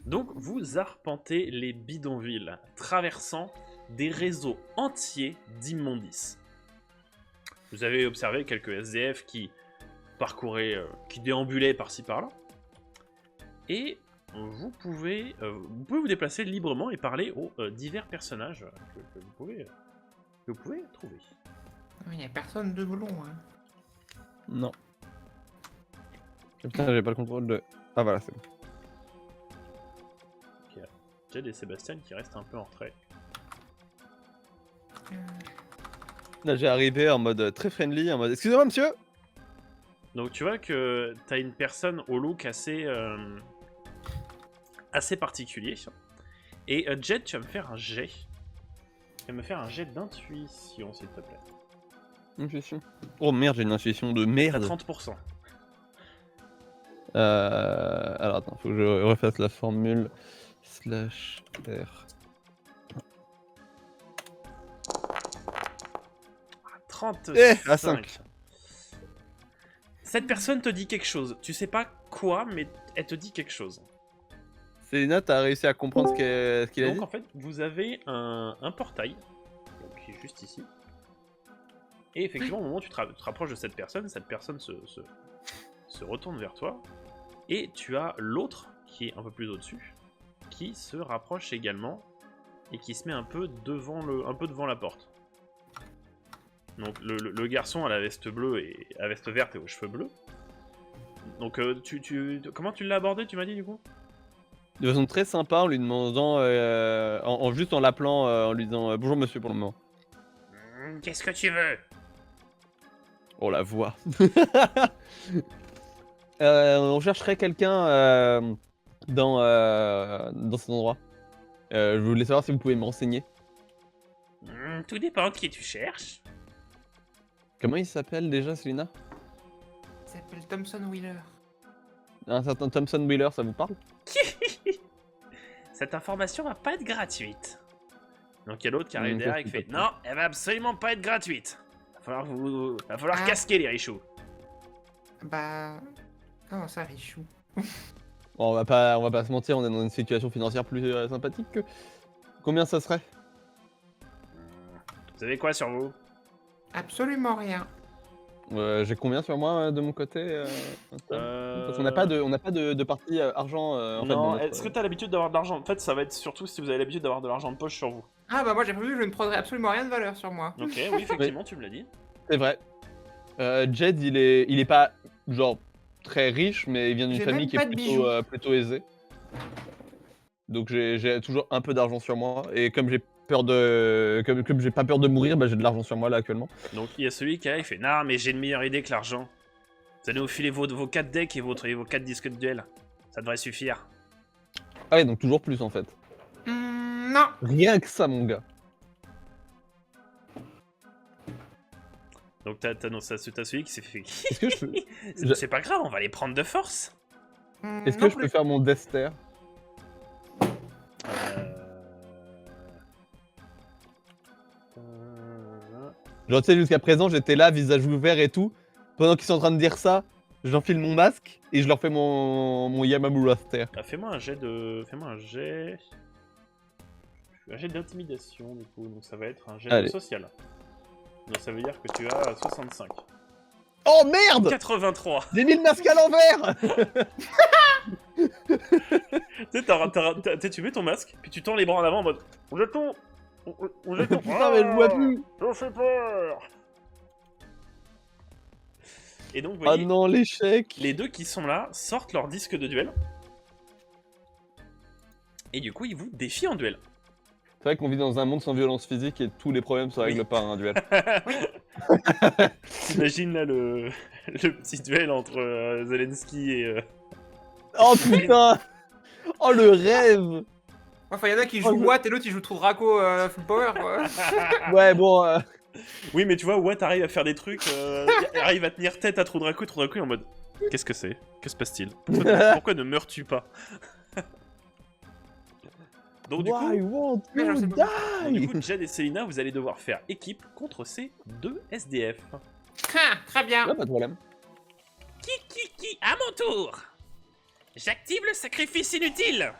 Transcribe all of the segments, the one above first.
Donc vous arpentez les bidonvilles, traversant des réseaux entiers d'immondices. Vous avez observé quelques SDF qui parcouraient, qui déambulaient par-ci par-là. Et vous pouvez vous déplacer librement et parler aux divers personnages que vous pouvez trouver. Il n'y a personne de blond. Hein. Non. Putain, j'ai pas le contrôle de... Ah voilà, c'est bon. Jed et Sébastien qui restent un peu en retrait. Là, j'ai arrivé en mode très friendly, en mode excusez-moi monsieur. Donc tu vois que t'as une personne au look assez particulier. Et Jed, tu vas me faire un jet. Tu vas me faire un jet d'intuition, s'il te plaît. Intuition. Oh merde, j'ai une intuition de merde. À 30%. Alors attends, faut que je refasse la formule. /R. 35. à 5. Cette personne te dit quelque chose. Tu sais pas quoi, mais elle te dit quelque chose. Célina, t'as réussi à comprendre ce qu'il a dit? Donc en fait, vous avez un portail, donc, qui est juste ici. Et effectivement, au moment où tu te rapproches de cette personne se retourne vers toi. Et tu as l'autre, qui est un peu plus au-dessus, qui se rapproche également et qui se met un peu devant la porte. Donc le garçon à la veste bleue et à veste verte et aux cheveux bleus. Donc comment tu l'as abordé, tu m'as dit du coup? De façon très sympa, en lui demandant, juste en l'appelant, en lui disant bonjour monsieur pour le moment. Qu'est-ce que tu veux? Oh la voix. On chercherait quelqu'un dans cet endroit. Je voulais savoir si vous pouvez me renseigner. Tout dépend de qui tu cherches. Comment il s'appelle déjà, Célina? Il s'appelle Thompson Wheeler. Un certain Thompson Wheeler, ça vous parle? Cette information va pas être gratuite. Donc il y a l'autre qui arrive Donc, derrière et qui c'est fait pas non, elle va absolument pas être gratuite. Va falloir casquer les richoux. Bah... Comment ça, Richou? Bon, on va pas se mentir, on est dans une situation financière plus sympathique que... Combien ça serait? Vous avez quoi sur vous? Absolument rien. J'ai combien sur moi de mon côté Parce qu'on n'a pas de partie argent en fait, dans Non, notre... est-ce que t'as l'habitude d'avoir de l'argent? En fait, ça va être surtout si vous avez l'habitude d'avoir de l'argent de poche sur vous. Ah bah moi j'ai prévu que je ne prendrai absolument rien de valeur sur moi. Ok, oui, effectivement, tu me l'as dit. C'est vrai. Jed, il est pas genre très riche, mais il vient d'une J'ai famille même qui pas est de bijoux. plutôt aisée. Donc j'ai toujours un peu d'argent sur moi, et comme j'ai peur de, comme j'ai pas peur de mourir, bah j'ai de l'argent sur moi là actuellement. Donc il y a celui qui arrive, il fait non, mais j'ai une meilleure idée que l'argent. Vous allez nous filer vos 4 decks et vos 4 disques de duel. Ça devrait suffire. Ah ouais, donc toujours plus en fait. Non. Rien que ça, mon gars. Donc t'as celui qui s'est fait. Est-ce que je peux, C'est pas grave, on va les prendre de force. est-ce Non que je peux plus. faire mon Dester? Genre tu sais, jusqu'à présent j'étais là, visage ouvert et tout. Pendant qu'ils sont en train de dire ça, j'enfile mon masque et je leur fais mon Yamamura Ster. Ah, fais-moi un jet de. Fais-moi un jet. Un jet d'intimidation du coup, donc ça va être un jet Allez. social. Donc ça veut dire que tu as 65. Oh merde! 83. J'ai mis le masque à l'envers! Tu sais, tu mets ton masque, puis tu tends les bras en avant en mode. On jette ton. On jette ton. Putain, mais je vois plus! J'en fais peur! Et donc, vous Ah voyez, non, l'échec! les deux qui sont là sortent leur disque de duel. Et du coup, ils vous défient en duel. C'est vrai qu'on vit dans un monde sans violence physique et tous les problèmes se règlent par un duel. T'imagines là le petit duel entre Zelensky et. Oh putain! Oh le rêve! Enfin y'en a qui jouent Watt et l'autre il joue trop Draco full power quoi. Ouais, bon. Oui, mais tu vois, Watt arrive à faire des trucs, il arrive à tenir tête à Trou Draco est en mode. Qu'est-ce que c'est? Que se passe-t-il? Pourquoi ne meurs-tu pas? Donc du Why coup, won't Mais you je sais pas. die? Jed et Selina, vous allez devoir faire équipe contre ces deux SDF. Ah, très bien. Ouais, pas de problème. Qui, à mon tour! J'active le sacrifice inutile!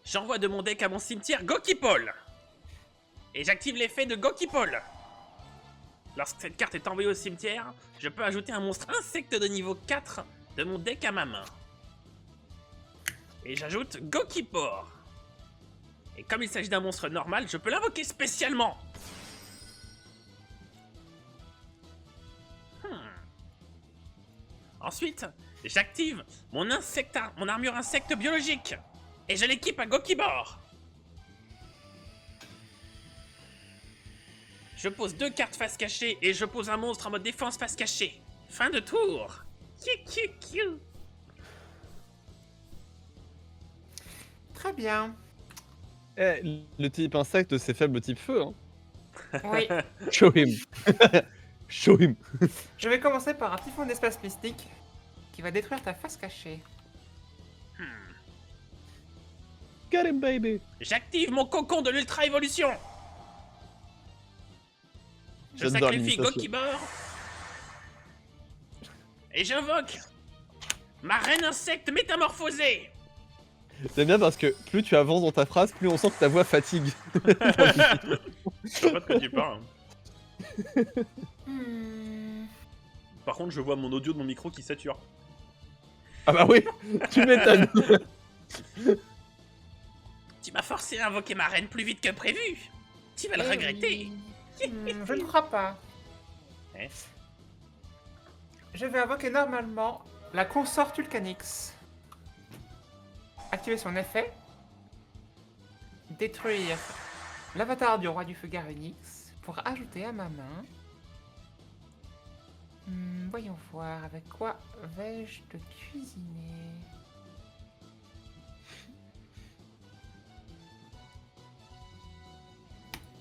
j'envoie de mon deck à mon cimetière Gokipole. Et j'active l'effet de Gokipole. Lorsque cette carte est envoyée au cimetière, je peux ajouter un monstre insecte de niveau 4 de mon deck à ma main. Et j'ajoute Gokipore. Et comme il s'agit d'un monstre normal, je peux l'invoquer spécialement. Ensuite, j'active mon armure insecte biologique. Et je l'équipe à Gokibor. Je pose 2 cartes face cachée et je pose un monstre en mode défense face cachée. Fin de tour. Très bien. Eh, le type insecte, c'est faible au type feu. Hein. Oui. Show him. Show him. Je vais commencer par un typhon d'espace mystique qui va détruire ta face cachée. Get him, baby. J'active mon cocon de l'ultra évolution. Je J'adore sacrifie l'imitation. Gokibor. Et j'invoque ma reine insecte métamorphosée. C'est bien parce que plus tu avances dans ta phrase, plus on sent que ta voix fatigue. Je sais pas de quoi tu parles. Par contre, je vois mon audio de mon micro qui sature. Ah bah oui, tu m'étonnes. Tu m'as forcé à invoquer ma reine plus vite que prévu. Tu vas le regretter. Je ne crois pas. Eh. Je vais invoquer normalement la consort Tulcanix. Activer son effet. Détruire l'avatar du roi du feu Garunix pour ajouter à ma main. Voyons voir, avec quoi vais-je te cuisiner?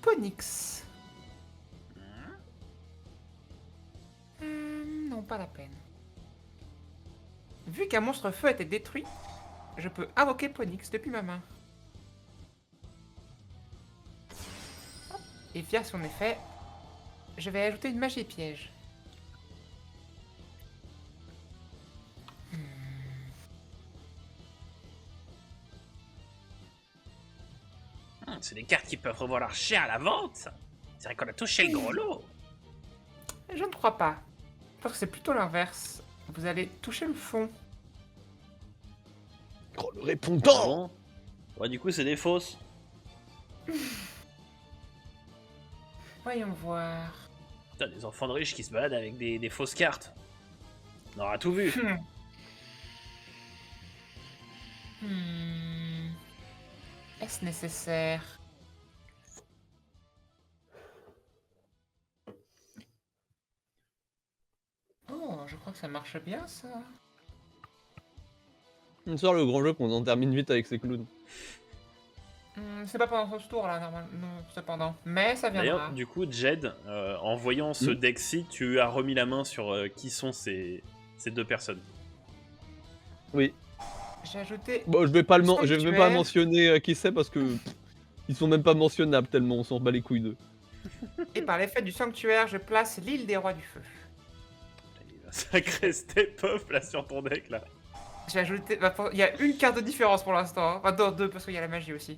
Ponix. Non, pas la peine. Vu qu'un monstre feu a été détruit, je peux invoquer Ponix depuis ma main. Et via son effet, je vais ajouter une magie piège. C'est des cartes qui peuvent revoir leur chien à la vente. C'est vrai qu'on a touché le gros lot. Je ne crois pas. Je pense que c'est plutôt l'inverse. Vous allez toucher le fond. Oh, le répondant. Bon. Ouais, du coup, c'est des fausses. Voyons voir. Putain, des enfants de riches qui se baladent avec des fausses cartes. On aura tout vu. Est-ce nécessaire? Oh, je crois que ça marche bien, ça. On sort le grand jeu qu'on en termine vite avec ces clowns. C'est pas pendant ce tour, là, normalement. Non, cependant. Mais ça viendra. D'ailleurs, du coup, Jed, en voyant ce deck-ci, tu as remis la main sur qui sont ces 2 personnes. Oui. J'ai ajouté... Bon, je vais pas je vais même pas Sanctuaire. mentionner qui c'est parce que ils sont même pas mentionnables tellement on s'en bat les couilles d'eux. Et par l'effet du sanctuaire, je place l'île des rois du feu. Sacré step-up là sur ton deck là. J'ai ajouté... il y a une carte de différence pour l'instant. Hein. Enfin, deux, parce qu'il y a la magie aussi.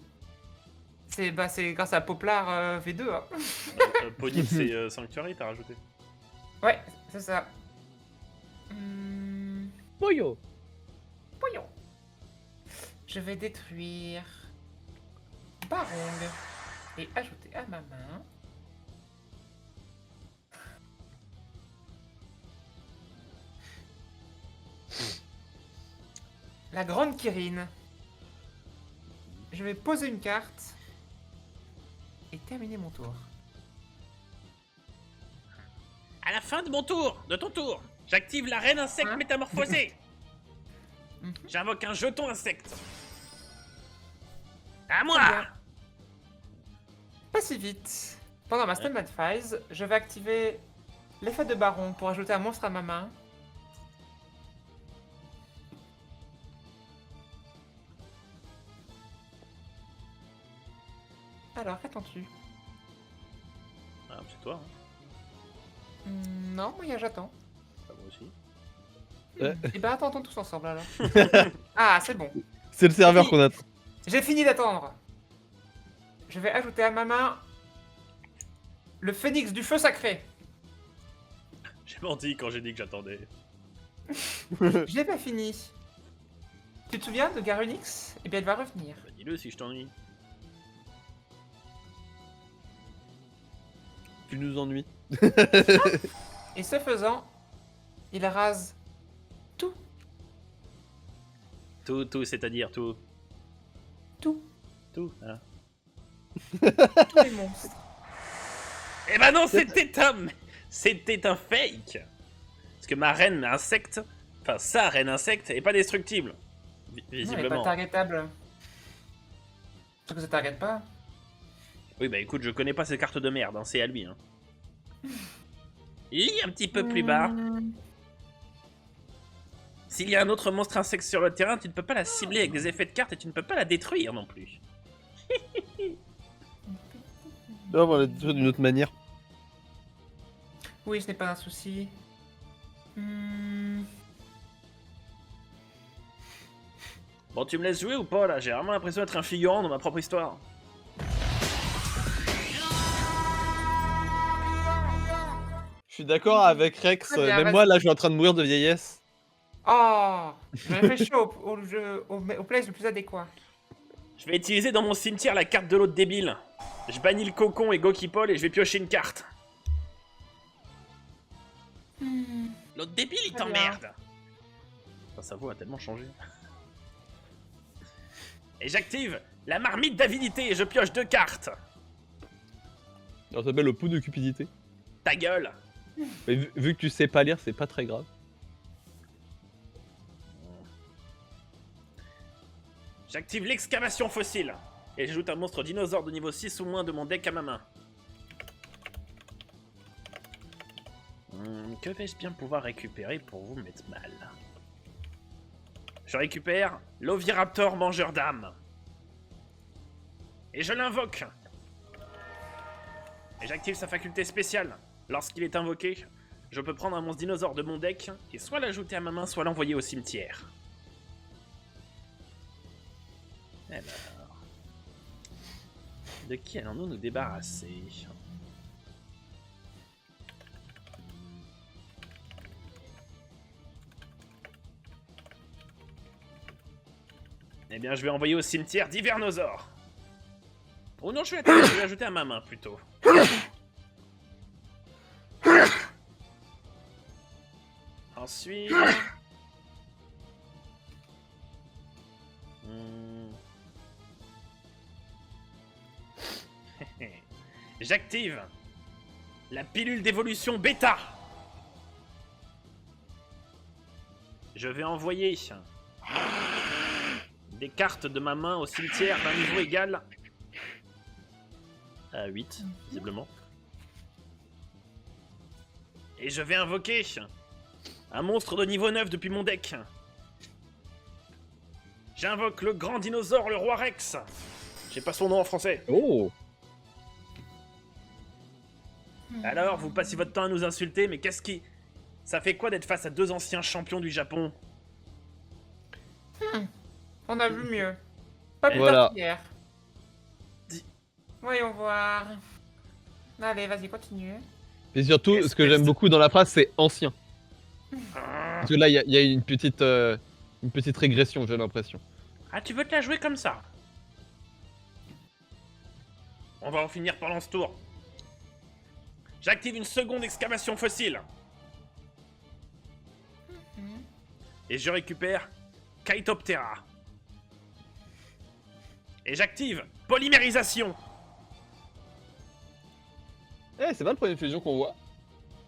C'est grâce à Poplar V2. Hein. Ponix et Sanctuary, t'as rajouté. Ouais, c'est ça. Boyo. Voyons. Je vais détruire Barong et ajouter à ma main la grande Kirin. Je vais poser une carte et terminer mon tour. À la fin de mon tour, de ton tour, j'active la reine insecte Hein métamorphosée. J'invoque un jeton insecte. À moi. Très bien. Pas si vite. Pendant ma standby phase, je vais activer l'effet de Baron pour ajouter un monstre à ma main. Alors, qu'attends-tu? Ah, c'est toi, hein. Non, moi, j'attends. Ah, moi aussi. Ouais. Et bah, attendons tous ensemble alors. Ah, c'est bon. C'est le serveur qu'on attend. J'ai fini d'attendre. Je vais ajouter à ma main le phénix du feu sacré. J'ai menti quand j'ai dit que j'attendais. Je l'ai pas fini. Tu te souviens de Garunix? Eh bien, elle va revenir. Bah, dis-le si je t'ennuie. Tu nous ennuies. Et ce faisant, il rase tout. Tout, c'est-à-dire tout. Tout. Tout, hein. Tous les monstres. Eh ben non, c'était un fake. Parce que ma reine insecte, enfin sa reine insecte, est pas destructible. Non, elle est pas Visiblement. targetable. Sauf que ça target pas. Oui, bah écoute, je connais pas ces cartes de merde, hein, c'est à lui. Hein. Et un petit peu plus bas. S'il y a un autre monstre insecte sur le terrain, tu ne peux pas la cibler avec des effets de cartes et tu ne peux pas la détruire non plus. Non, on va le détruire d'une autre manière. Oui, ce n'est pas un souci. Bon, tu me laisses jouer ou pas là? J'ai vraiment l'impression d'être un figurant dans ma propre histoire. Je suis d'accord avec Rex, Très bien, même moi là je suis en train de mourir de vieillesse. Oh, j'avais fait chaud au place le plus adéquat. Je vais utiliser dans mon cimetière la carte de l'autre débile. Je bannis le cocon et Gokipol et je vais piocher une carte. L'autre débile, il Très t'emmerde. Sa voix a tellement changé. Et j'active la marmite d'avidité et je pioche 2 cartes. Ça s'appelle le pot de cupidité. Ta gueule. Mais vu que tu sais pas lire, c'est pas très grave. J'active l'excavation fossile. Et j'ajoute un monstre dinosaure de niveau 6 ou moins de mon deck à ma main. Que vais-je bien pouvoir récupérer pour vous mettre mal? Je récupère l'Oviraptor mangeur d'âme. Et je l'invoque. Et j'active sa faculté spéciale. Lorsqu'il est invoqué, je peux prendre un monstre dinosaure de mon deck et soit l'ajouter à ma main, soit l'envoyer au cimetière. Alors... De qui allons-nous nous débarrasser? Eh bien, je vais envoyer au cimetière d'Hivernosaure. Oh non, je vais l'ajouter à ma main, plutôt. Ensuite... J'active la pilule d'évolution bêta. Je vais envoyer des cartes de ma main au cimetière d'un niveau égal à 8, visiblement. Et je vais invoquer un monstre de niveau 9 depuis mon deck. J'invoque le grand dinosaure, le roi Rex. J'ai pas son nom en français. Oh! Alors, vous passez votre temps à nous insulter, mais qu'est-ce qui... Ça fait quoi d'être face à 2 anciens champions du Japon? On a vu mieux. Pas plus Voilà. tard qu'hier. Voyons voir. Allez, vas-y, continue. Et surtout, ce que j'aime beaucoup dans la phrase, c'est ancien. Parce que là, il y a une petite régression, j'ai l'impression. Ah, tu veux te la jouer comme ça? On va en finir pendant ce tour. J'active une seconde excavation fossile. Et je récupère Chaetoptera. Et j'active polymérisation. Eh, c'est pas le premier fusion qu'on voit.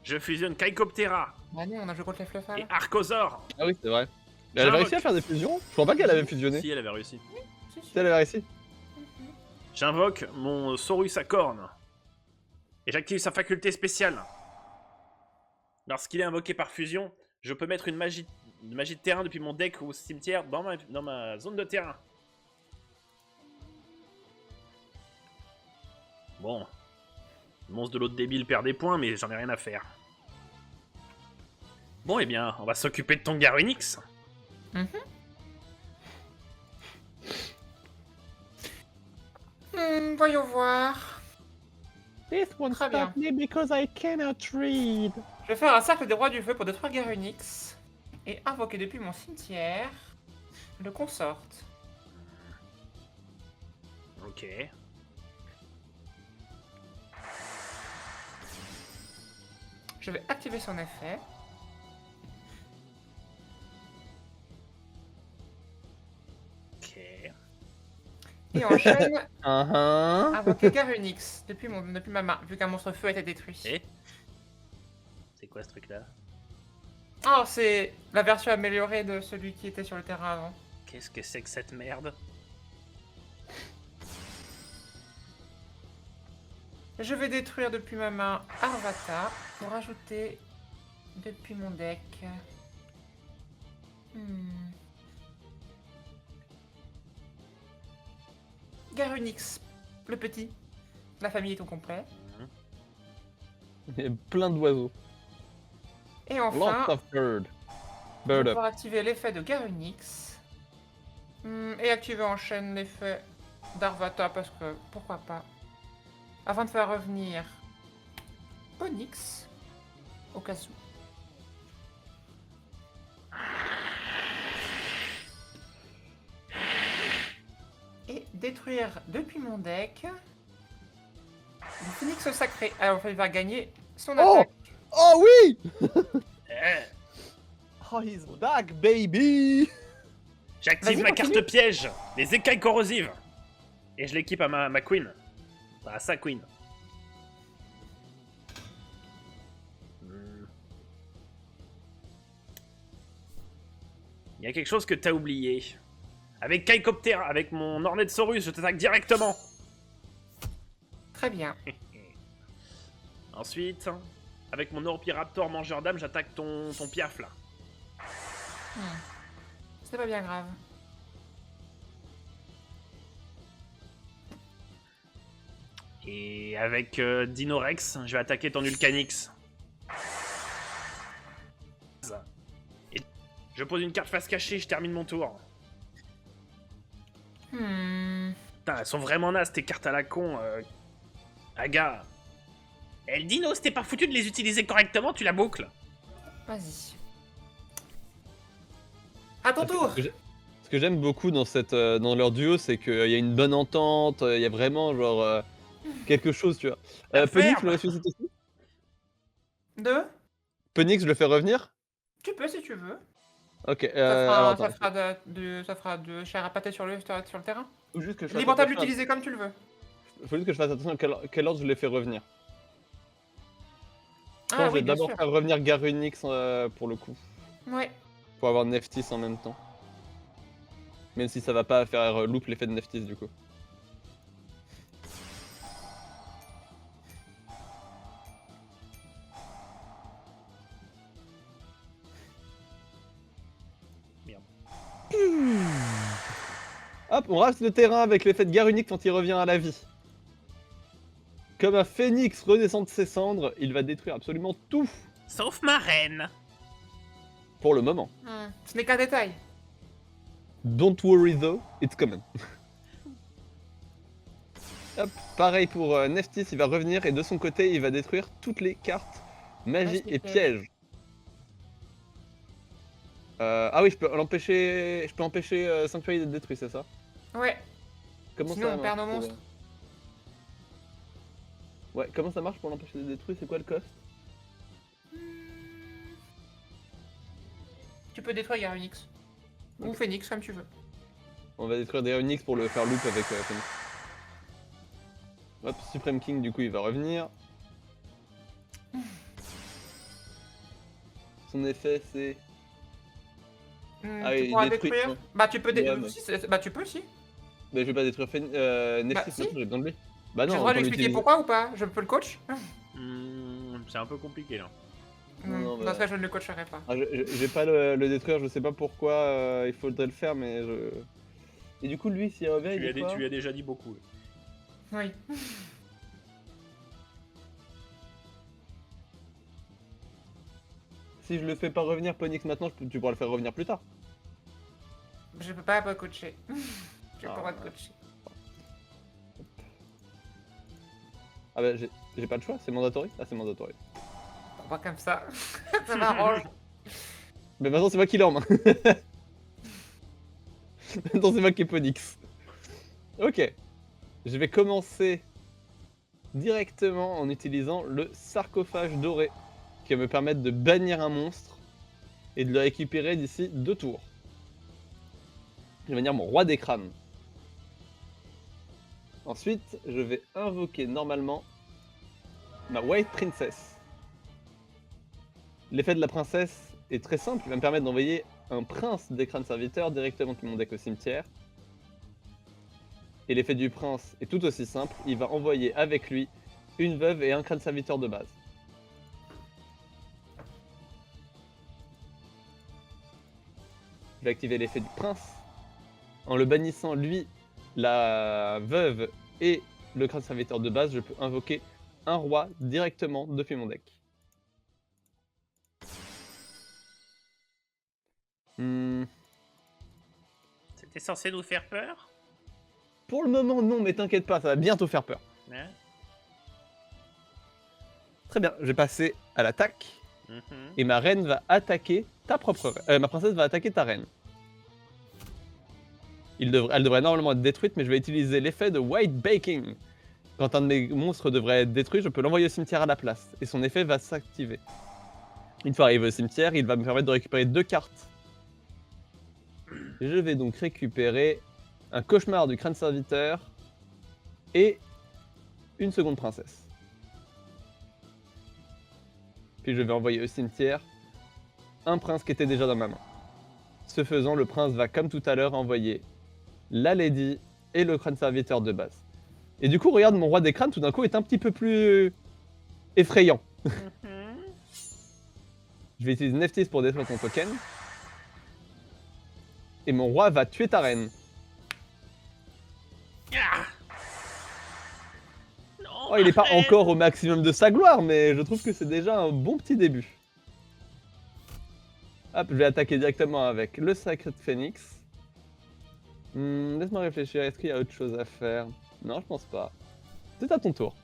Je fusionne Chaetoptera Ah non, on a joué contre les fluffals. et Archosaure. Ah oui, c'est vrai. Mais elle avait réussi à faire des fusions? Je crois pas qu'elle avait fusionné. Si, elle avait réussi. Si, elle avait réussi. J'invoque mon Saurus à cornes. Et j'active sa faculté spéciale. Lorsqu'il est invoqué par fusion, je peux mettre une magie de terrain depuis mon deck ou cimetière dans ma zone de terrain. Bon. Le monstre de l'autre débile perd des points, mais j'en ai rien à faire. Bon, eh bien, on va s'occuper de ton Garunix. Voyons voir. This won't Très bien. stop me because I cannot read. Je vais faire un cercle des rois du feu pour détruire Garunix et invoquer depuis mon cimetière le consort. Ok. Je vais activer son effet. Ok. Et enchaîne invoquer Garunix depuis ma main, vu qu'un monstre feu a été détruit. Et c'est quoi ce truc-là? Oh, c'est la version améliorée de celui qui était sur le terrain avant. Qu'est-ce que c'est que cette merde? Je vais détruire depuis ma main Arvata pour ajouter depuis mon deck. Garunix, le petit. La famille est au complet. Il y a plein d'oiseaux. Et Lots enfin, of bird. je vais Bird up. pouvoir activer l'effet de Garunix. Et activer en chaîne l'effet d'Arvata parce que pourquoi pas. Afin de faire revenir Onyx au cas où. Et détruire depuis mon deck le phénix sacré. Alors il va gagner son Oh attaque. Oh oui! Eh, Oh, he's back, baby! J'active Vas-y, ma continue. carte piège, les écailles corrosives. Et je l'équipe à ma queen. À sa queen. Il y a quelque chose que t'as oublié. Avec Kaikopter, avec mon Ornetsaurus, je t'attaque directement. Très bien. Ensuite, avec mon Oropiraptor mangeur d'âme, j'attaque ton piaf là. C'est pas bien grave. Et avec Dinorex, je vais attaquer ton Ulcanix. Et je pose une carte face cachée, je termine mon tour. Putain, elles sont vraiment nazes tes cartes à la con, Aga. Eh, le Dino, c'était pas foutu de les utiliser correctement, tu la boucles. Vas-y. À ton tour. Ce que j'aime beaucoup dans, dans leur duo, c'est qu'il y a une bonne entente, il y a vraiment genre quelque chose, tu vois. La Penix, ferme. je le ressuscite aussi. Deux. Penix, je le fais revenir. Tu peux si tu veux. Ok, Ça attends. fera de chair à pâté sur le terrain. Faut juste que je fasse Libre à attention l'utiliser comme tu le veux. Faut juste que je fasse attention à quel ordre je les fais revenir. Je pense Ah que je oui, vais bien d'abord sûr. faire revenir Garunix pour le coup. Ouais. Pour avoir Neftis en même temps. Même si ça va pas faire loop l'effet de Neftis du coup. Merde. Hop, on rase le terrain avec l'effet de Garunix quand il revient à la vie. Comme un phénix renaissant de ses cendres, il va détruire absolument tout Sauf ma reine. pour le moment. Ce n'est qu'un détail. Don't worry though, it's coming. Hop, pareil pour Neftis, il va revenir et de son côté, il va détruire toutes les cartes magie et piège. Ah oui, je peux l'empêcher. Je peux empêcher Sanctuary d'être détruit, c'est ça? Ouais. Comment Sinon, ça on perd marche nos pour, monstres. Ouais, comment ça marche pour l'empêcher d'être détruit? C'est quoi le cost? Tu peux détruire Garunix. Ou Ok. Phoenix, comme tu veux. On va détruire des Onyx pour le faire loop avec Phoenix. Hop, Supreme King, du coup, il va revenir. Son effet, c'est... Ah oui, Tu il pourras détruit, détruire. ouais. Bah tu peux Ouais, mais- Bah tu peux si. Mais je vais pas détruire Neftis, si. maintenant, j'ai besoin de lui. Bah J'ai non, le droit de on lui expliquer pourquoi ou pas? Je peux le coach? C'est un peu compliqué là. Non, Dans bah- ce cas, je ne le coacherai pas. Ah, je vais pas le détruire, je sais pas pourquoi il faudrait le faire, mais je... Et du coup, lui, s'il revient, il dit quoi? Tu lui as déjà dit beaucoup. Oui. Si je le fais pas revenir Ponix maintenant, tu pourras le faire revenir plus tard. Je peux pas coacher. J'ai pas le Ah. droit de coacher. Ah bah j'ai pas le choix, c'est mandatory. Ah c'est mandatory. Pas comme ça. Ça m'arrange. Mais maintenant c'est moi qui l'ai en main. Maintenant c'est moi qui ai Ponix. Ok. Je vais commencer directement en utilisant le sarcophage doré, qui va me permettre de bannir un monstre et de le récupérer d'ici 2 tours. Je vais bannir mon roi des crânes. Ensuite, je vais invoquer normalement ma White Princess. L'effet de la princesse est très simple, il va me permettre d'envoyer un prince des crânes serviteurs directement depuis mon deck au cimetière. Et l'effet du prince est tout aussi simple, il va envoyer avec lui une veuve et un crâne serviteur de base. Je vais activer l'effet du prince en le bannissant lui, la veuve et le crâne serviteur de base. Je peux invoquer un roi directement depuis mon deck. C'était censé nous faire peur? Pour le moment non, mais t'inquiète pas, ça va bientôt faire peur. Hein? Très bien, je vais passer à l'attaque. Mhm. Et ma reine va attaquer ta propre reine. Ma princesse va attaquer ta reine. Elle devrait normalement être détruite, mais je vais utiliser l'effet de White Baking. Quand un de mes monstres devrait être détruit, je peux l'envoyer au cimetière à la place. Et son effet va s'activer. Une fois arrivé au cimetière, il va me permettre de récupérer 2 cartes. Je vais donc récupérer un cauchemar du crâne serviteur et une seconde princesse. Puis je vais envoyer au cimetière un prince qui était déjà dans ma main. Ce faisant, le prince va comme tout à l'heure envoyer la lady et le crâne serviteur de base. Et du coup, regarde, mon roi des crânes tout d'un coup est un petit peu plus effrayant. Je vais utiliser Neftis pour détruire ton token. Et mon roi va tuer ta reine. Ah non, Oh, il n'est pas arrête. encore au maximum de sa gloire, mais je trouve que c'est déjà un bon petit début. Hop, je vais attaquer directement avec le Sacred Phoenix. Laisse-moi réfléchir, est-ce qu'il y a autre chose à faire? Non, je pense pas. C'est à ton tour.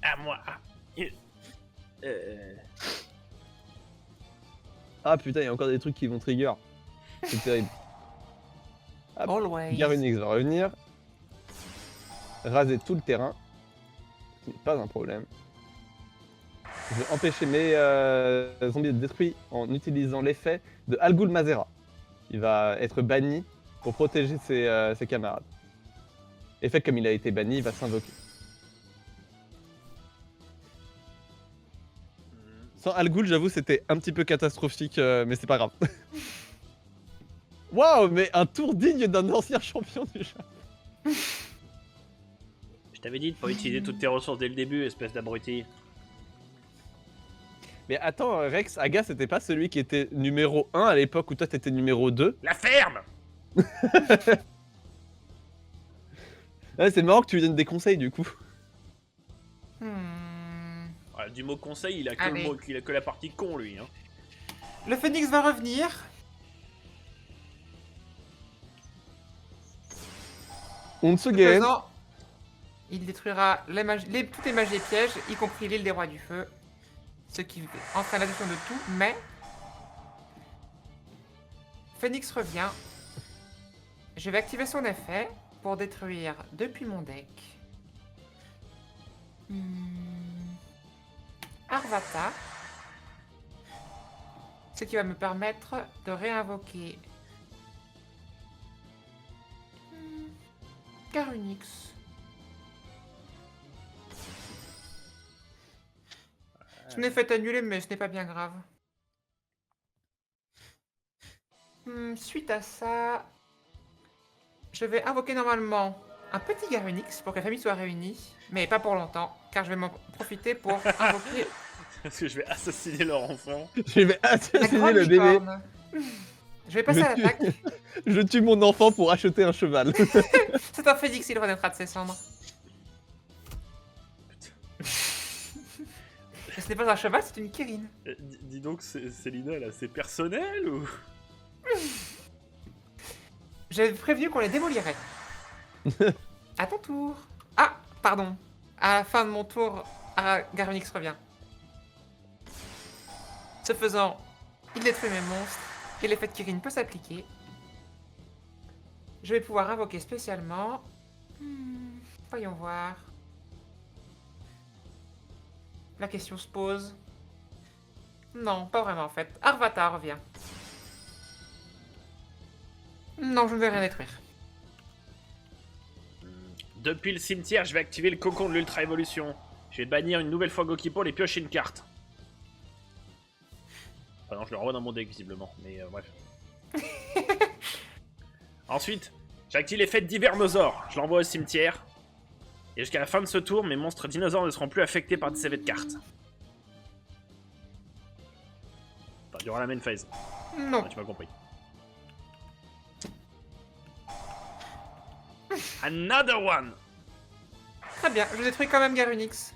À moi. Ah putain, il y a encore des trucs qui vont trigger. C'est terrible. Hop, Always. Garunix va revenir. Raser tout le terrain. Ce n'est pas un problème. Je vais empêcher mes zombies d'être détruits en utilisant l'effet de Algul Mazera. Il va être banni pour protéger ses camarades. Effet comme il a été banni, il va s'invoquer. Sans Algul, j'avoue, c'était un petit peu catastrophique, mais c'est pas grave. Waouh, mais un tour digne d'un ancien champion du jeu. Je t'avais dit de pas utiliser toutes tes ressources dès le début, espèce d'abruti. Mais attends, Rex, Aga, c'était pas celui qui était numéro 1 à l'époque où toi t'étais numéro 2? La ferme. Ouais, c'est marrant que tu lui donnes des conseils du coup. Ah, du mot conseil, il a que, Allez. il a que la partie con, lui. Hein. Le phénix va revenir. On se Ce gagne. faisant, il détruira toutes les magies et pièges, y compris l'île des rois du feu. Ce qui entraîne l'addition de tout, mais... Phoenix revient. Je vais activer son effet pour détruire depuis mon deck. Arvata. Ce qui va me permettre de réinvoquer... Garunix. Son effet est annulé, mais ce n'est pas bien grave. Suite à ça, je vais invoquer normalement un petit Garunix pour que la famille soit réunie, mais pas pour longtemps, car je vais m'en profiter pour invoquer Parce que je vais assassiner leur enfant. Je vais la assassiner grande le bébé. licorne. Je vais passer à Je l'attaque. Je tue mon enfant pour acheter un cheval. C'est un phénix, il renaîtra de ses cendres. Et ce n'est pas un cheval, c'est une Kirin. Dis donc, Célina, là, c'est personnel ou... J'avais prévenu qu'on les démolirait. À ton tour. Ah, pardon. À la fin de mon tour, Garunix revient. Ce faisant, il détruit mes monstres et l'effet de Kirin peut s'appliquer. Je vais pouvoir invoquer spécialement. Voyons voir. La question se pose. Non, pas vraiment en fait. Arvata revient. Non, je ne vais rien détruire. Depuis le cimetière, je vais activer le cocon de l'Ultra Évolution. Je vais bannir une nouvelle fois Goki Pole et piocher une carte. Enfin non, je le renvoie dans mon deck visiblement, mais bref. Ensuite, j'active l'effet de Divernosaure. Je l'envoie au cimetière. Et jusqu'à la fin de ce tour, mes monstres dinosaures ne seront plus affectés par des effets de cartes. Enfin, durant la main phase. Non. Ah, tu m'as compris. Another one! Très bien, je détruis quand même Garunix.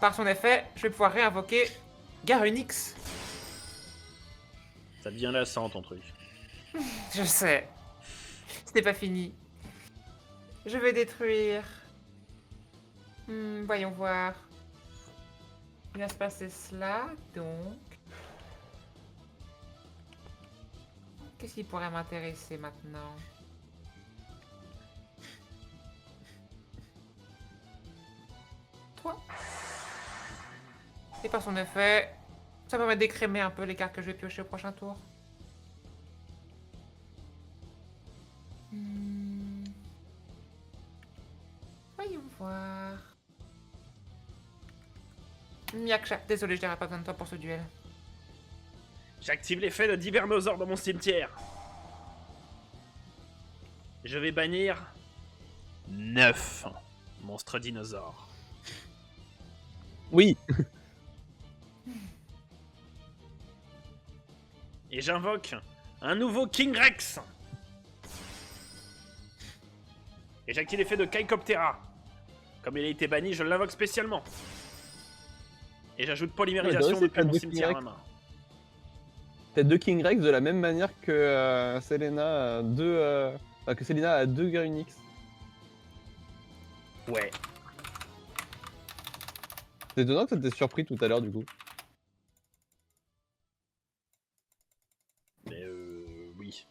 Par son effet, je vais pouvoir réinvoquer Garunix. Ça devient lassant ton truc. Je sais. Ce n'est pas fini. Je vais détruire... voyons voir. Il va se passer cela, donc... Qu'est-ce qui pourrait m'intéresser maintenant? Toi. Et par son effet, ça permet d'écrémer un peu les cartes que je vais piocher au prochain tour. Voyons voir. Yaksha, désolé, je n'aurai pas besoin de toi pour ce duel. J'active l'effet de Divernosaure dans mon cimetière. Je vais bannir 9 monstres dinosaures. Oui. Et j'invoque un nouveau King Rex. Et j'active l'effet de Kaikoptera. Comme il a été banni, je l'invoque spécialement. Et j'ajoute polymérisation Ouais, depuis mon deux cimetière à King la main. T'as 2 King Rex de la même manière que Selena a 2... Enfin, que Selena a 2 Garunix. Ouais. C'est étonnant que ça t'ait surpris tout à l'heure du coup. Mais oui.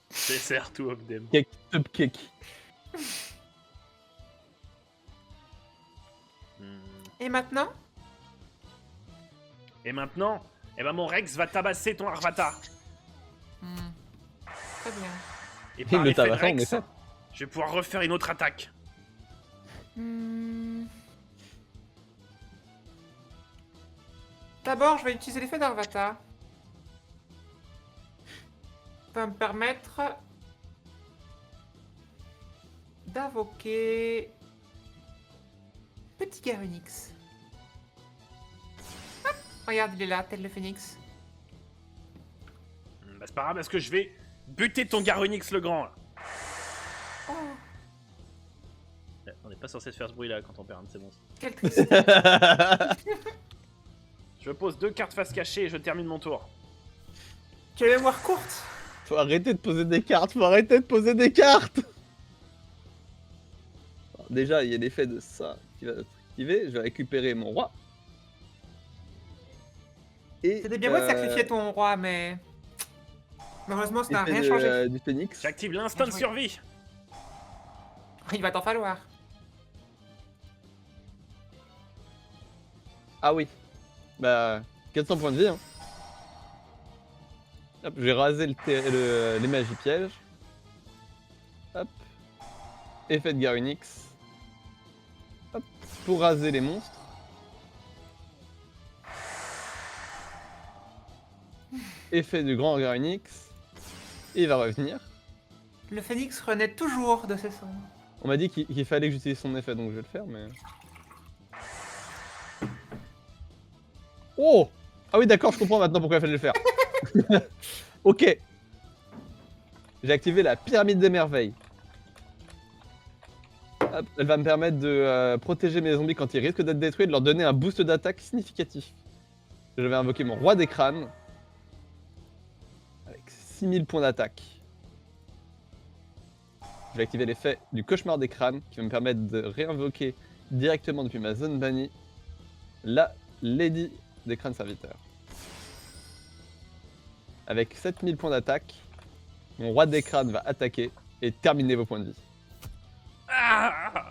C'est two of them. Cake, cupcake. Et maintenant? Et maintenant, eh ben mon Rex va tabasser ton Arvata. Très bien. Et Il par le l'effet de tabasse, en Rex, effet. je vais pouvoir refaire une autre attaque. D'abord, je vais utiliser l'effet d'Arvata. Ça va me permettre d'invoquer Petit Garunix. Hop, regarde, il est là, tel le phénix. Bah c'est pas grave parce que je vais buter ton Garunix le grand. Là. Oh, On n'est pas censé se faire ce bruit là quand on perd un de ces monstres. quelle tristesse. Je pose 2 cartes face cachée et je termine mon tour. Tu as la mémoire courte. Faut arrêter de poser des cartes, faut arrêter de poser des cartes. Alors, déjà, il y a l'effet de ça qui va être activé. Je vais récupérer mon roi. Et C'était bien beau de sacrifier ton roi, mais... Malheureusement, ça n'a rien changé. du phénix. J'active l'instant de Bien joué. survie. Il va t'en falloir. Ah oui. Bah, 400 points de vie. Hein. Hop, je vais raser les magies pièges. Hop. Effet de Garunix. Hop. Pour raser les monstres. Effet du grand Garunix. Et il va revenir. Le phénix renaît toujours de ses cendres. On m'a dit qu'il fallait que j'utilise son effet, donc je vais le faire, mais... Oh! Ah oui, d'accord, je comprends maintenant pourquoi il fallait le faire. Ok. J'ai activé la pyramide des merveilles. Hop, elle va me permettre de protéger mes zombies quand ils risquent d'être détruits et de leur donner un boost d'attaque significatif. Je vais invoquer mon roi des crânes. Avec 6000 points d'attaque. Je vais activer l'effet du cauchemar des crânes qui va me permettre de réinvoquer directement depuis ma zone bannie la Lady des crânes serviteurs. Avec 7000 points d'attaque, mon roi des crânes va attaquer et terminer vos points de vie. Ah